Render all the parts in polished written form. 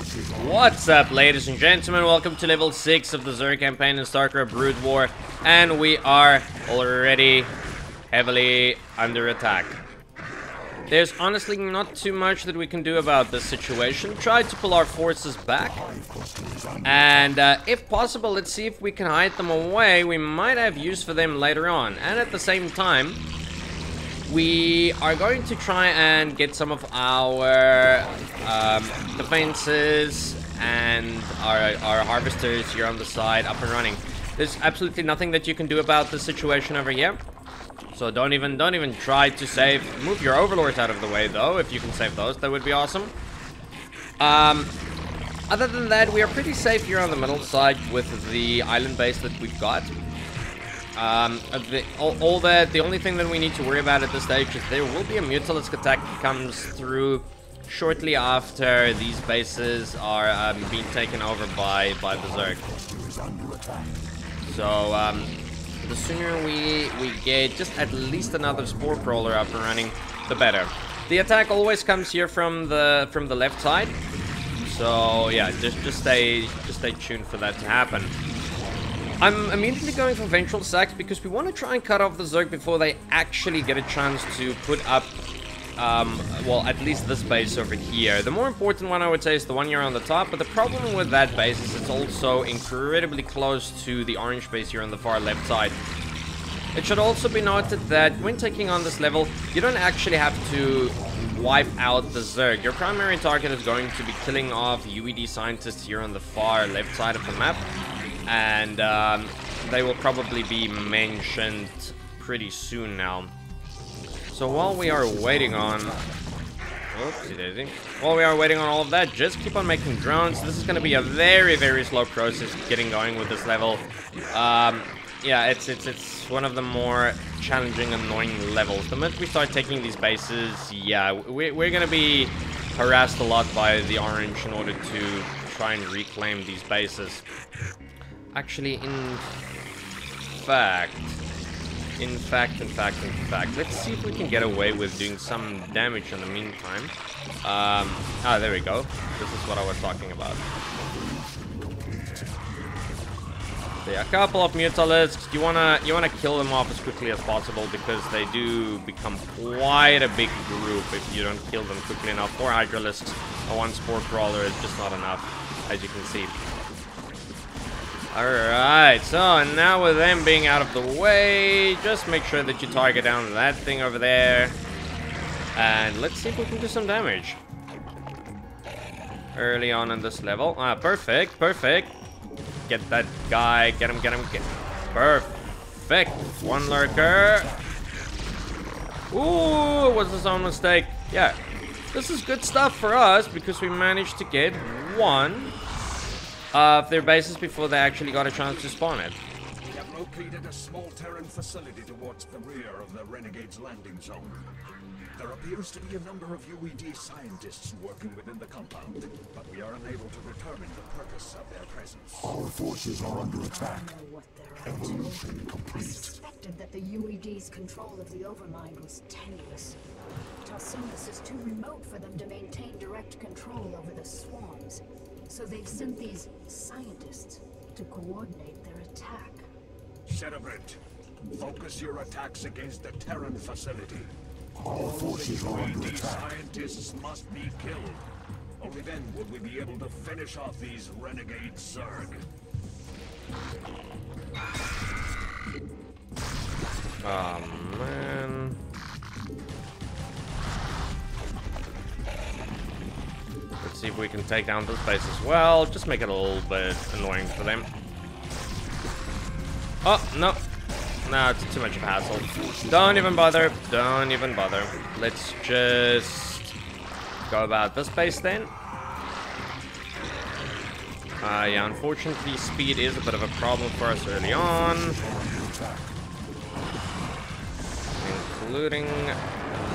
What's up, ladies and gentlemen? Welcome to level 6 of the Zerg campaign in Starcraft Brood War, and we are already heavily under attack. There's honestly not too much that we can do about this situation. Try to pull our forces back, and if possible, let's see if we can hide them away. We might have use for them later on, and at the same time, we are going to try and get some of our defenses and our harvesters here on the side up and running. There's absolutely nothing that you can do about the situation over here. So don't even try to save. Move your overlords out of the way though, if you can save those, that would be awesome. Other than that, we are pretty safe here on the middle side with the island base that we've got. The only thing that we need to worry about at this stage is there will be a Mutalisk attack that comes through shortly after these bases are being taken over by the Zerg. So the sooner we get just at least another Spore Crawler up and running, the better. The attack always comes here from the left side. So yeah, just stay tuned for that to happen. I'm immediately going for Vengeful Sacks because we want to try and cut off the Zerg before they actually get a chance to put up, well, at least this base over here. The more important one, I would say, is the one here on the top, but the problem with that base is it's also incredibly close to the orange base here on the far left side. It should also be noted that when taking on this level, you don't actually have to wipe out the Zerg. Your primary target is going to be killing off UED scientists here on the far left side of the map. And they will probably be mentioned pretty soon now. So while we are waiting on... Oopsie daisy. While we are waiting on all of that, just keep on making drones. This is going to be a very, very slow process getting going with this level. Yeah, it's one of the more challenging, annoying levels. The minute we start taking these bases, yeah, we're going to be harassed a lot by the orange in order to try and reclaim these bases. Actually, in fact, let's see if we can get away with doing some damage in the meantime. There we go. This is what I was talking about. So yeah, a couple of Mutalisks. You wanna kill them off as quickly as possible because they do become quite a big group if you don't kill them quickly enough. 4 Hydralisks and 1 Spore Crawler is just not enough, as you can see. Alright, so now with them being out of the way, just make sure that you target down that thing over there. And let's see if we can do some damage. Early on in this level. Perfect. Get that guy, get him. Perfect. 1 lurker. Ooh, it was his own mistake. Yeah, this is good stuff for us because we managed to get 1 of their bases before they actually got a chance to spawn it. We have located a small Terran facility towards the rear of the Renegade's landing zone. There appears to be a number of UED scientists working within the compound, but we are unable to determine the purpose of their presence. Our forces are under attack. I know what they're up to. I suspected that the UED's control of the Overmind was tenuous. Tarsonis is too remote for them to maintain direct control over the swarms. So they've sent these scientists to coordinate their attack. Cerebrate, focus your attacks against the Terran facility. Our forces are under These attack. scientists must be killed. Only then will we be able to finish off these renegade Zerg. Oh man. Let's see if we can take down this base as well. Just make it a little bit annoying for them. Oh, no. No, it's too much of a hassle. Don't even bother. Let's just go about this base then. Yeah, unfortunately, speed is a bit of a problem for us early on. Including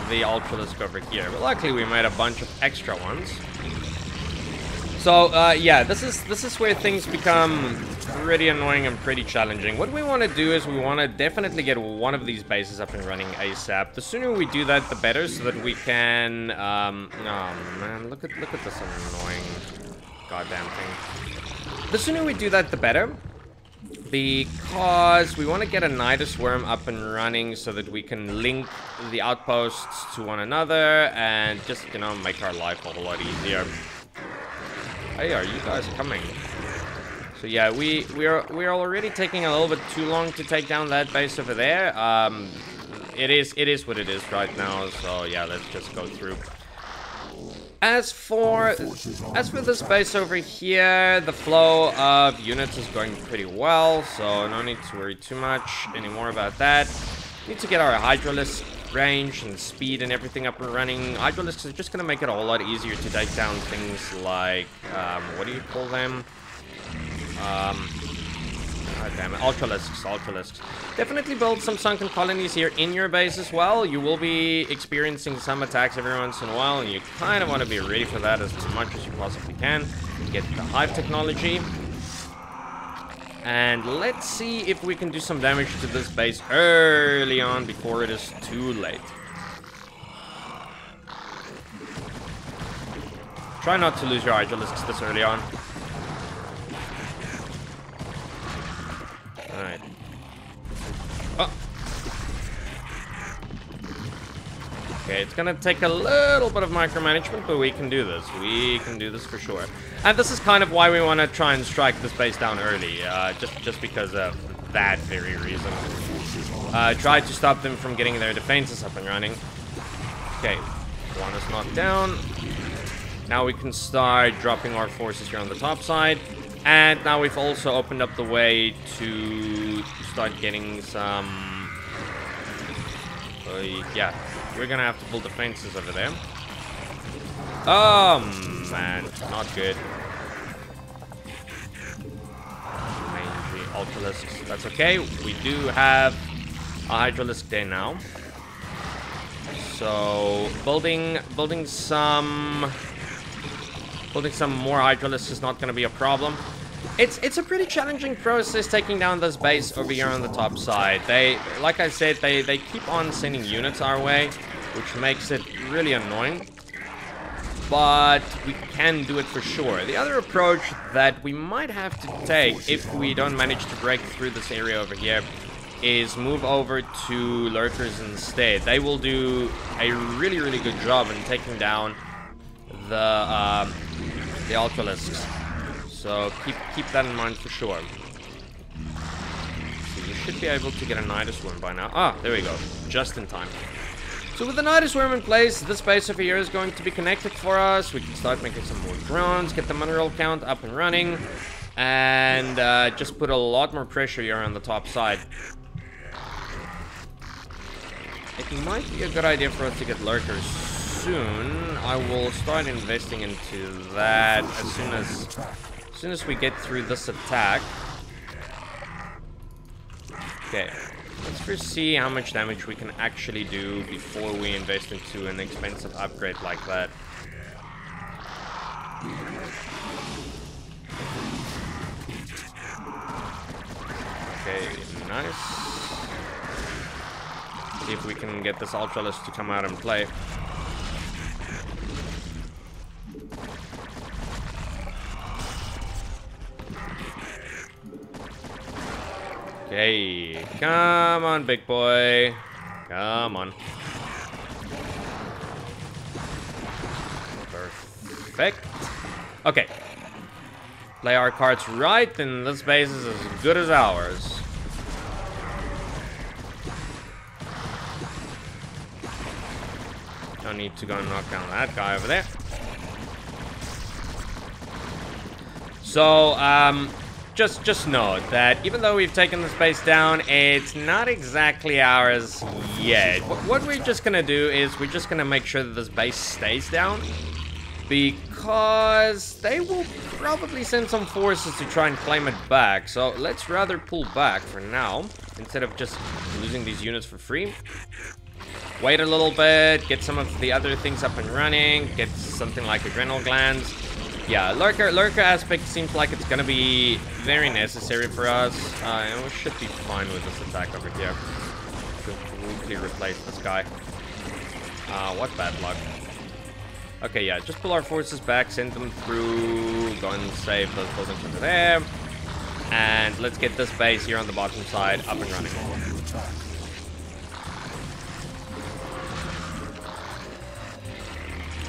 the Ultralisk over here. But luckily, we made a bunch of extra ones. So, yeah, this is where things become pretty annoying and pretty challenging. What we want to do is we want to definitely get 1 of these bases up and running ASAP. The sooner we do that, the better, so that we can... oh man, look at this annoying goddamn thing. The sooner we do that, the better. Because we want to get a Nidus Worm up and running so that we can link the outposts to one another and just, you know, make our life a whole lot easier. Hey, are you guys coming? So yeah, we're already taking a little bit too long to take down that base over there. It is what it is right now. So yeah, let's just go through. As for this base over here, the flow of units is going pretty well, so no need to worry too much anymore about that. Need to get our Hydralisk range and speed and everything up and running. Hydralisks is just going to make it a whole lot easier to take down things like, what do you call them? God damn it, Ultralisks. Definitely build some sunken colonies here in your base as well. You will be experiencing some attacks every once in a while, and you kind of want to be ready for that as much as you possibly can. Get the hive technology. And let's see if we can do some damage to this base early on before it is too late. Try not to lose your Hydralisks this early on. Alright. Oh. Okay, it's gonna take a little bit of micromanagement, but we can do this. We can do this for sure. And this is kind of why we want to try and strike this base down early. Just because of that very reason. Try to stop them from getting their defenses up and running. Okay, one is knocked down. Now we can start dropping our forces here on the top side. And now we've also opened up the way to start getting some... yeah, we're gonna have to build defenses over there. Oh, man, not good. Mangy Ultralisks, that's okay. We do have a Hydralisk there now. So, building some more Hydralisks is not going to be a problem. It's a pretty challenging process taking down this base over here on the top side. Like I said, they keep on sending units our way, which makes it really annoying. But we can do it for sure. The other approach that we might have to take if we don't manage to break through this area over here is move over to lurkers instead. They will do a really, really good job in taking down the Ultralisks. So keep that in mind for sure. So you should be able to get a Nidus Worm by now. Ah, there we go. Just in time. So with the Nidus Worm in place, this base over here is going to be connected for us. We can start making some more drones, get the mineral count up and running, and just put a lot more pressure here on the top side. It might be a good idea for us to get lurkers soon. I will start investing into that as soon as we get through this attack. Okay, let's first see how much damage we can actually do before we invest into an expensive upgrade like that. Okay, nice. See if we can get this Ultralisk to come out and play. Okay, come on, big boy. Come on. Perfect. Okay. Play our cards right, and this base is as good as ours. No need to go and knock down that guy over there. So, just note that even though we've taken this base down, it's not exactly ours yet. What we're just gonna do is we're just gonna make sure that this base stays down, because they will probably send some forces to try and claim it back. So let's rather pull back for now, instead of just losing these units for free. Wait a little bit, get some of the other things up and running, get something like adrenal glands. Yeah, lurker aspect seems like it's gonna be very necessary for us. And we should be fine with this attack over here. Completely replace this guy. What bad luck. Okay, yeah, just pull our forces back, send them through, go and save those buildings over there. And let's get this base here on the bottom side up and running.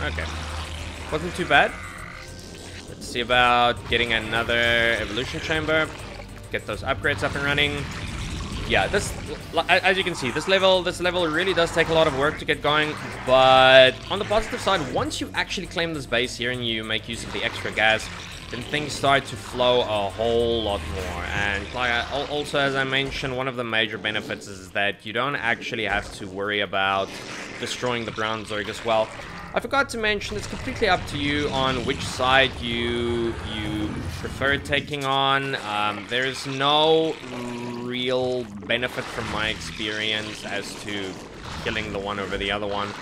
Okay. Wasn't too bad. Let's see about getting another evolution chamber. Get those upgrades up and running. Yeah, this, as you can see, this level really does take a lot of work to get going. But on the positive side, once you actually claim this base here and you make use of the extra gas, then things start to flow a whole lot more. And also, as I mentioned, one of the major benefits is that you don't actually have to worry about destroying the brown Zerg as well. I forgot to mention, it's completely up to you on which side you prefer taking on. There's no real benefit from my experience as to killing the one over the other one.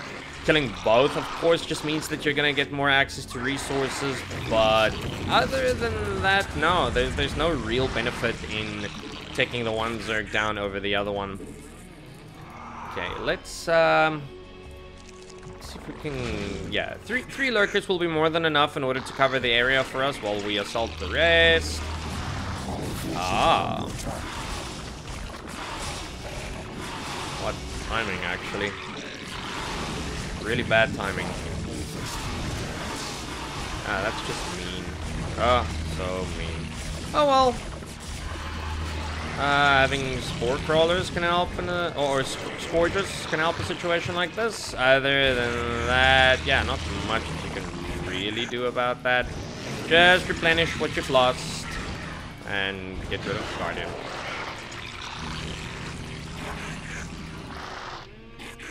Killing both, of course, just means that you're gonna get more access to resources, but other than that, no, there's no real benefit in taking the one Zerg down over the other one. Okay, let's see if we can... Yeah, three lurkers will be more than enough in order to cover the area for us while we assault the rest. Ah. What timing, actually. Really bad timing. Ah, that's just mean. Oh, so mean. Oh well. Having spore crawlers can help in a, or scourgers can help a situation like this. Other than that, yeah, not much you can really do about that. Just replenish what you've lost and get rid of Guardian.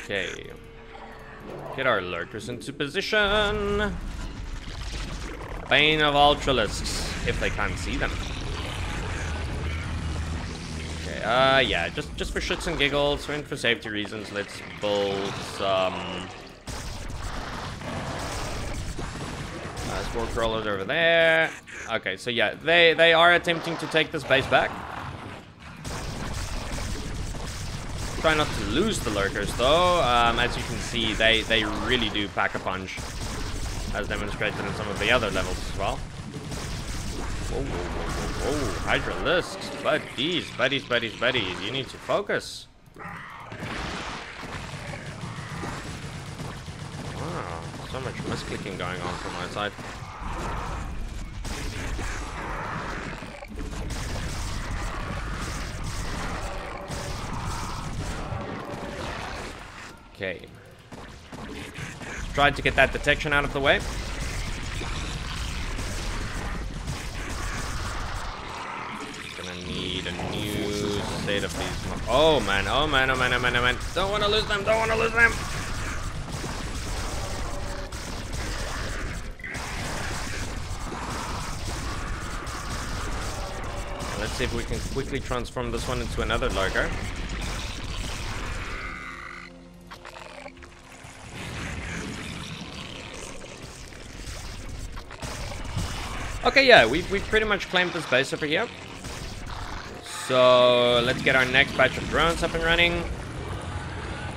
Okay. Get our lurkers into position. Bane of Ultralisks, if they can't see them. Okay, yeah, just for shits and giggles, and for safety reasons, let's build some spore crawlers over there. Okay, so yeah, they are attempting to take this base back. Try not to lose the lurkers though. As you can see, they really do pack a punch, as demonstrated in some of the other levels as well. Whoa, whoa, whoa, whoa, whoa. Hydralisks, buddies, you need to focus. Wow, so much misclicking going on from my side. Okay. Tried to get that detection out of the way. Gonna need a new state of these. Oh man, oh man, oh man, oh man, oh man. Don't want to lose them, don't want to lose them. Let's see if we can quickly transform this one into another lurker. Okay, yeah, we've pretty much claimed this base over here. So let's get our next batch of drones up and running.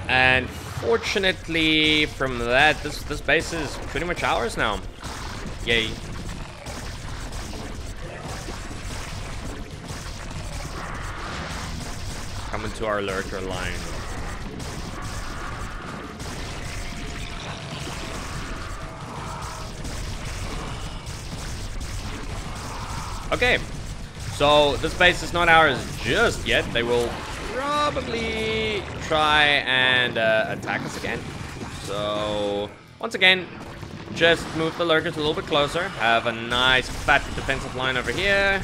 And fortunately, from that, this base is pretty much ours now. Yay. Coming to our lurker line. Okay, so this base is not ours just yet. They will probably try and attack us again. So once again, just move the lurkers a little bit closer. Have a nice fat defensive line over here.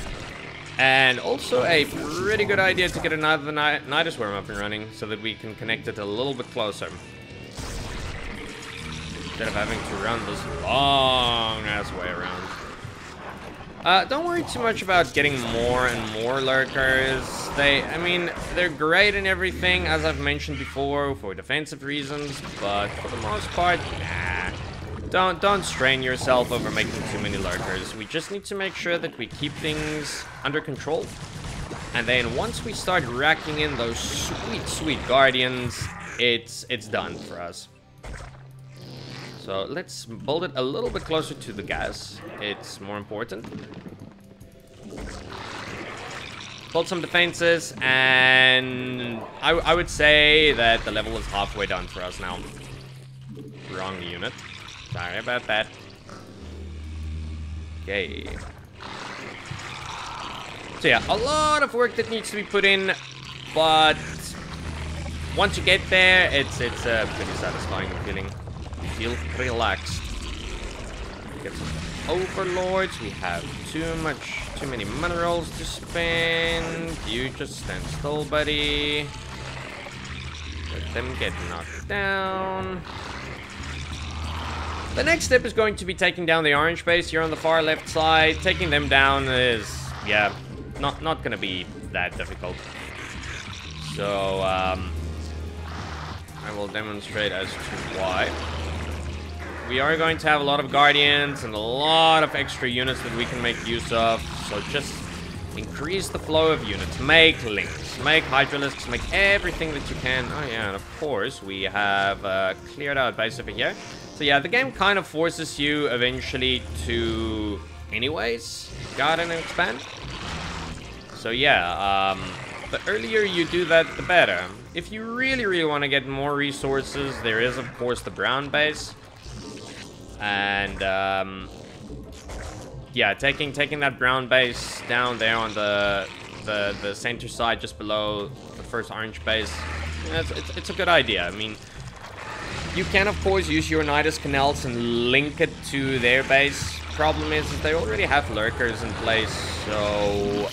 And also a pretty good idea to get another Nidus Worm up and running so that we can connect it a little bit closer. Instead of having to run this long ass way around. Don't worry too much about getting more and more lurkers. I mean, they're great and everything, as I've mentioned before, for defensive reasons, but for the most part, nah. Don't strain yourself over making too many lurkers. We just need to make sure that we keep things under control. And then once we start racking in those sweet, sweet guardians, it's done for us. So let's build it a little bit closer to the gas. It's more important. Build some defenses, and I would say that the level is halfway done for us now. Wrong unit. Sorry about that. Okay. So yeah, a lot of work that needs to be put in, but once you get there, it's a pretty satisfying feeling. You feel relaxed. Get some overlords. We have too many minerals to spend. You just stand still, buddy. Let them get knocked down. The next step is going to be taking down the orange base here on the far left side. Taking them down is, yeah, not gonna be that difficult. So, I will demonstrate as to why. We are going to have a lot of guardians and a lot of extra units that we can make use of. So just increase the flow of units. Make links, make hydralisks, make everything that you can. Oh yeah, and of course we have cleared out base over here. So yeah, the game kind of forces you eventually to, anyways, garden and expand. So yeah, the earlier you do that, the better. If you really want to get more resources, there is of course the brown base. And yeah, taking that brown base down there on the center side, just below the first orange base, it's a good idea. I mean, you can of course use your Nidus canals and link it to their base. Problem is they already have lurkers in place, so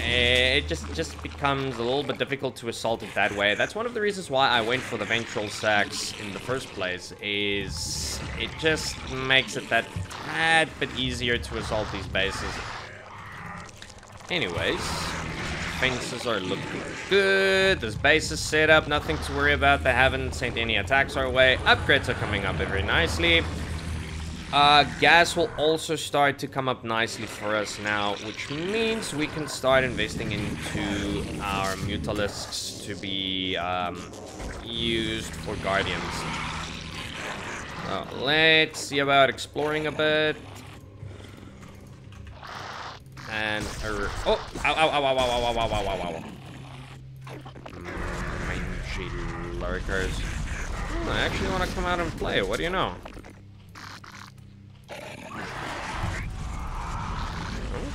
it just becomes a little bit difficult to assault it that way. That's one of the reasons why I went for the ventral sacks in the first place, is it just makes it that tad bit easier to assault these bases. Anyways, fences are looking good. This base is set up, nothing to worry about. They haven't sent any attacks our way. Upgrades are coming up very nicely. Gas will also start to come up nicely for us now, which means we can start investing into our Mutalisks to be used for guardians. Let's see about exploring a bit. And oh, ow, ow, ow, ow, ow, ow, ow, ow, ow, ow. Mangy lurkers. I actually want to come out and play. What do you know?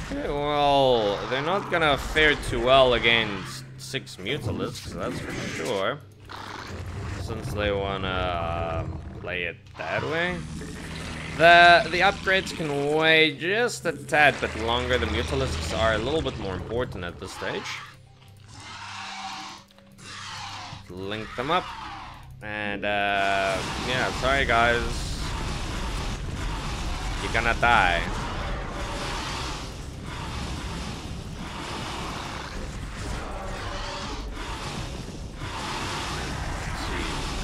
Okay, well, they're not gonna fare too well against 6 Mutalisks, that's for sure. Since they wanna play it that way. The upgrades can wait just a tad bit longer. The Mutalisks are a little bit more important at this stage. Link them up. And, yeah, sorry guys. You're gonna die.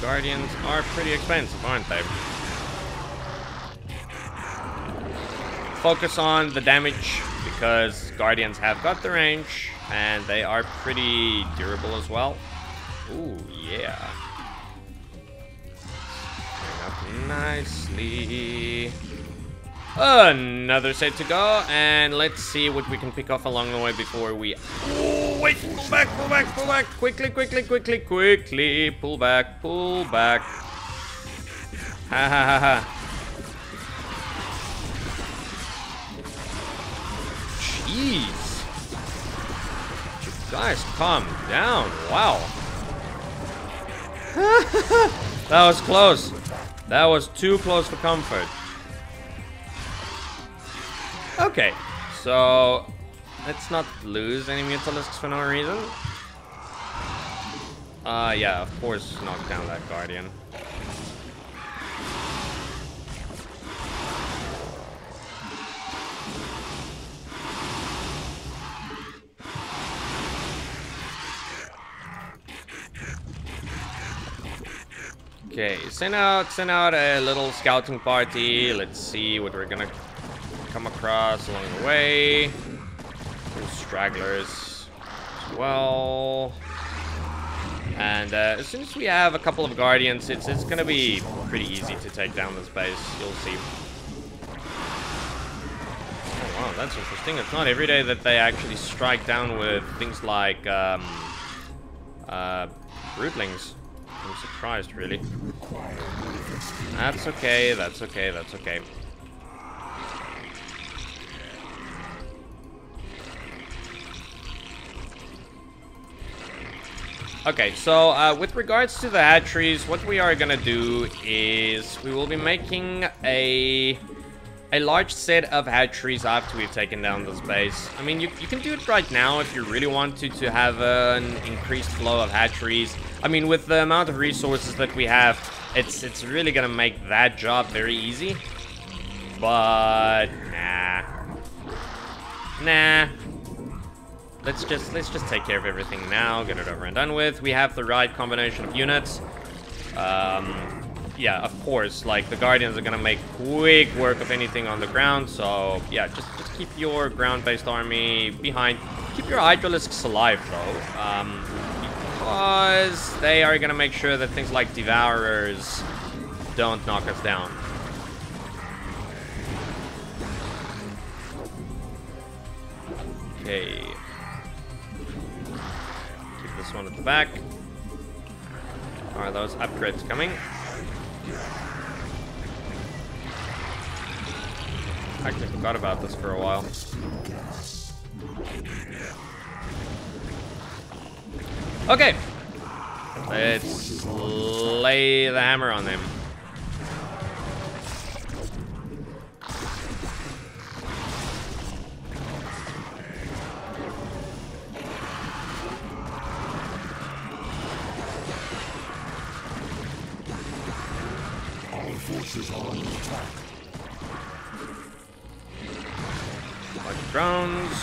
Guardians are pretty expensive, aren't they? Focus on the damage, because Guardians have got the range, and they are pretty durable as well. Ooh, yeah. Up nicely. Another set to go, and let's see what we can pick off along the way before we... Oh, wait, pull back, pull back, pull back. Quickly, quickly, quickly, quickly. Pull back, pull back. Ha ha ha ha. Jeez. You guys, calm down. Wow. That was close. That was too close for comfort. Okay, so let's not lose any Mutalisks for no reason. Yeah, of course, knock down that Guardian. Okay, send out a little scouting party. Let's see what we're gonna come across along the way. Some stragglers as well. And as soon as we have a couple of Guardians, it's gonna be pretty easy to take down this base. You'll see. Oh, wow, that's interesting. It's not every day that they actually strike down with things like Rootlings. I'm surprised, really. That's okay, that's okay, that's okay. Okay, so with regards to the hatcheries, what we are gonna do is we will be making a large set of hatcheries after we've taken down this base. I mean, you can do it right now if you really want to have an increased flow of hatcheries. I mean, with the amount of resources that we have, it's really gonna make that job very easy. But nah. Let's just take care of everything now, get it over and done with. We have the right combination of units. Yeah, of course, like the Guardians are gonna make quick work of anything on the ground. So yeah, just keep your ground-based army behind. Keep your Hydralisks alive though, because they are gonna make sure that things like Devourers don't knock us down. Okay. This one at the back. Are those upgrades coming? I actually forgot about this for a while. Okay. Let's lay the hammer on them. Forces are under attack. Like drones.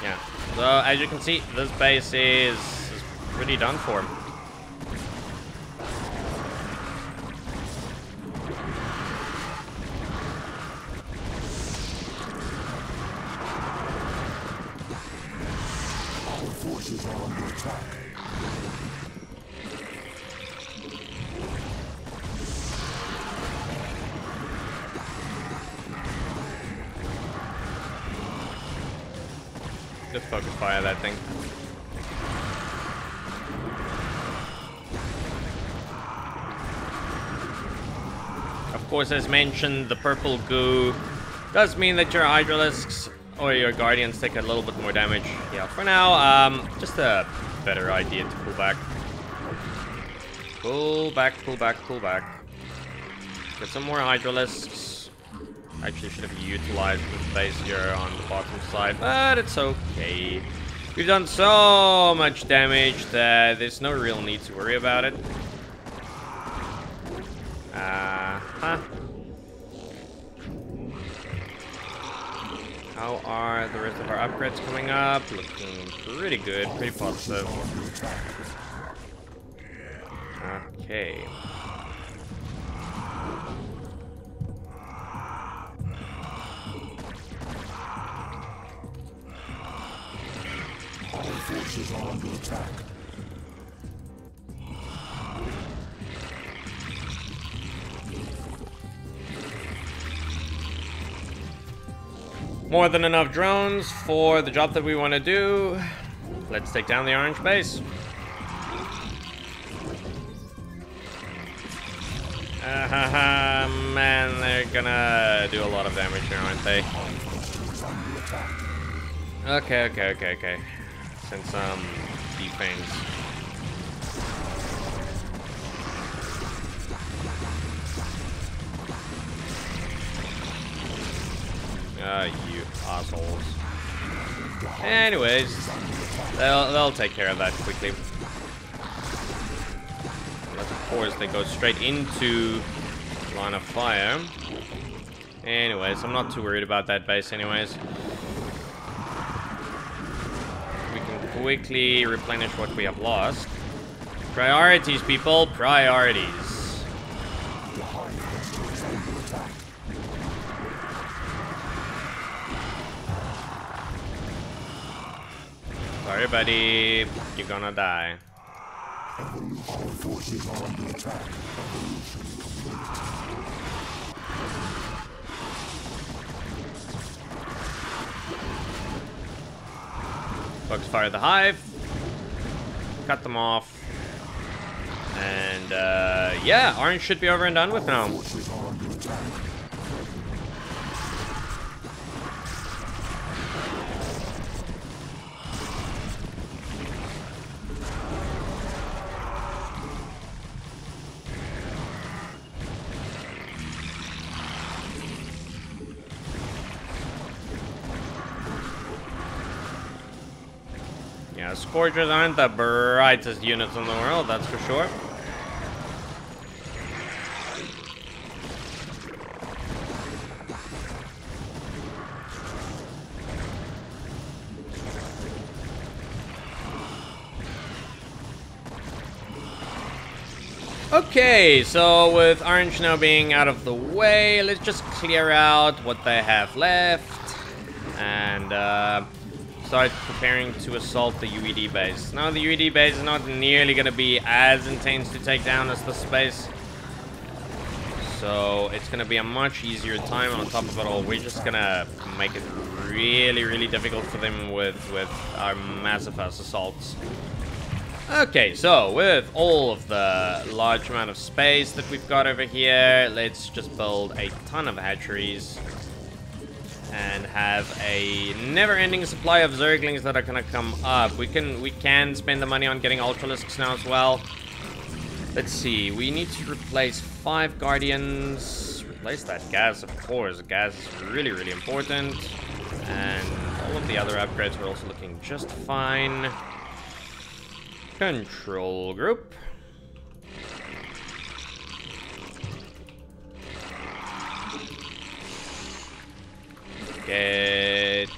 Yeah. So as you can see, this base is pretty done for. Our forces are under attack. Just focus fire that thing. Of course, as mentioned, the purple goo does mean that your Hydralisks or your Guardians take a little bit more damage. Yeah, for now, just a better idea to pull back. Pull back, pull back, pull back. Get some more Hydralisks. Actually should have utilized this base here on the bottom side, but it's okay. We've done so much damage that there's no real need to worry about it. How are the rest of our upgrades coming up? Looking pretty good, pretty positive. Okay. Our forces are under attack. More than enough drones for the job that we want to do. Let's take down the orange base. Man, they're gonna do a lot of damage here, aren't they? Okay. Send some defense. You assholes. Anyways, they'll take care of that quickly. Unless, of course, they go straight into line of fire. Anyways, I'm not too worried about that base anyways. We can quickly replenish what we have lost. Priorities, people, priorities. Sorry, buddy. You're gonna die. Our forces are under attack. Focus fire the hive. Cut them off. And, yeah, orange should be over and done with now. Forces are under attack. Yeah, Scorchers aren't the brightest units in the world, that's for sure. Okay, so with orange now being out of the way, let's just clear out what they have left and start preparing to assault the UED base. Now the UED base is not nearly going to be as intense to take down as the space, so it's going to be a much easier time. On top of it all, we're just going to make it really difficult for them with our massive ass assaults. Okay, so with all of the large amount of space that we've got over here, let's just build a ton of hatcheries and have a never-ending supply of Zerglings that are gonna come up. We can spend the money on getting Ultralisks now as well. Let's see, we need to replace 5 Guardians. Replace that gas, of course. Gas is really important. And all of the other upgrades are also looking just fine. Control group. Get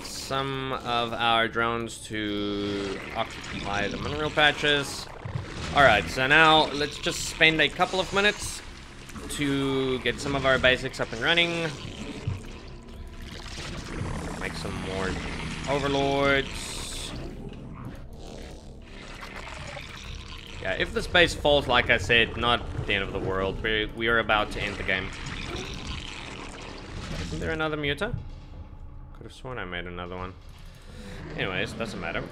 some of our drones to occupy the mineral patches. Alright, so now let's just spend a couple of minutes to get some of our basics up and running. Make some more overlords. Yeah, if the space falls, like I said, not the end of the world. We are about to end the game. Isn't there another muta? Could have sworn I made another one. Anyways, doesn't matter.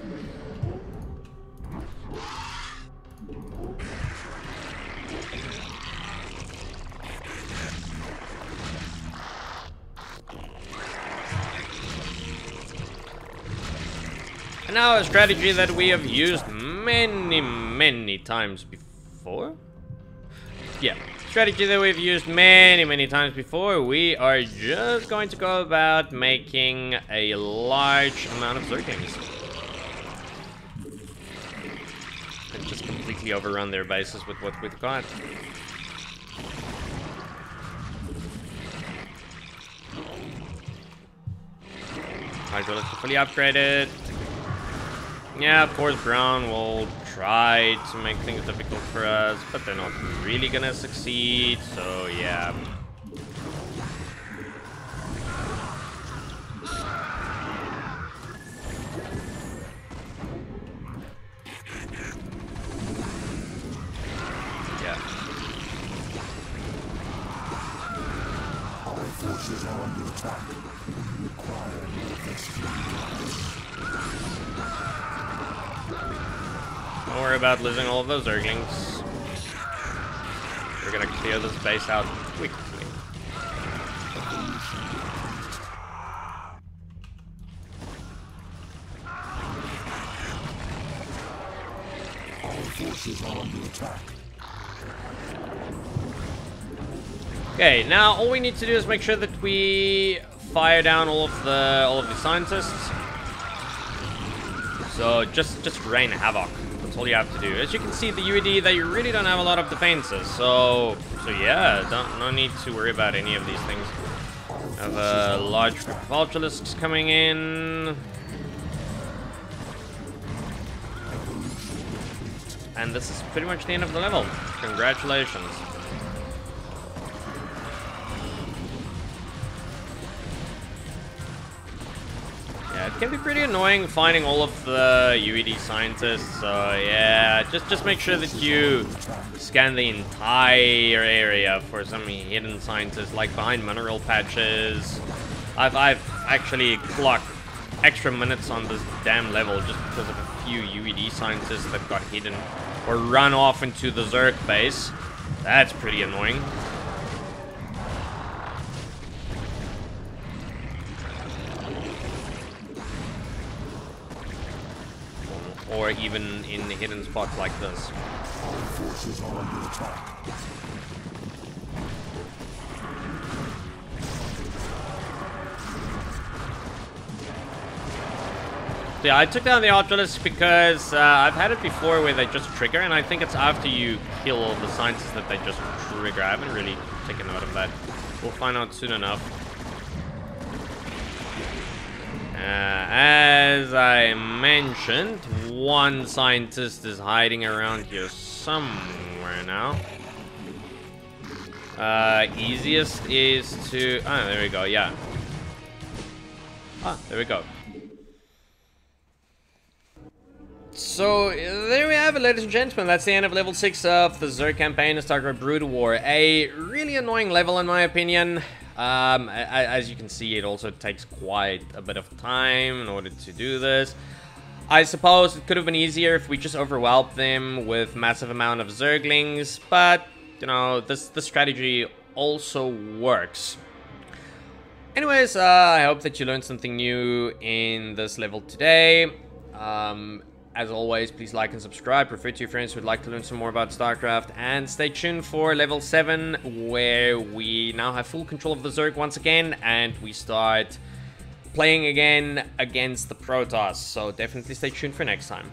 And now a strategy that we have used many times before. Yeah, strategy that we've used many times before. We are just going to go about making a large amount of Zerglings. And just completely overrun their bases with what we've got. Hydraulics are fully upgraded. Yeah, of course, Brown will try to make things difficult for us, but they're not really gonna succeed, so yeah. Yeah. Our forces are under attack. We require Don't worry about losing all of those Zerglings. We're gonna clear this base out quickly. Our forces are under attack. Okay, now all we need to do is make sure that we fire down all of the scientists. So just rain havoc. That's all you have to do. As you can see, the UED, they really don't have a lot of defenses. So yeah, no need to worry about any of these things. Have a large group of Ultralisks coming in. And this is pretty much the end of the level. Congratulations. Yeah, can be pretty annoying finding all of the UED scientists. So yeah, just make sure that you scan the entire area for some hidden scientists, like behind mineral patches. I've actually clocked extra minutes on this damn level just because of a few UED scientists that got hidden or run off into the Zerg base. That's pretty annoying. Or even in hidden spots like this. Forces are under attack. Yeah, I took down the Archulus because I've had it before where they just trigger, and I think it's after you kill all the scientists that they just trigger. I haven't really taken note of that. We'll find out soon enough. As I mentioned, one scientist is hiding around here somewhere now. Easiest is to... Ah, there we go, yeah. Ah, there we go. So, there we have it, ladies and gentlemen. That's the end of level 6 of the Zerg campaign of Starcraft Brood War. A really annoying level, in my opinion. As you can see, it also takes quite a bit of time in order to do this. I suppose it could have been easier if we just overwhelmed them with massive amount of Zerglings, but, you know, this strategy also works. Anyways, I hope that you learned something new in this level today. As always, please like and subscribe. Refer to your friends who would like to learn some more about StarCraft. And stay tuned for level 7, where we now have full control of the Zerg once again. And we start playing again against the Protoss. So definitely stay tuned for next time.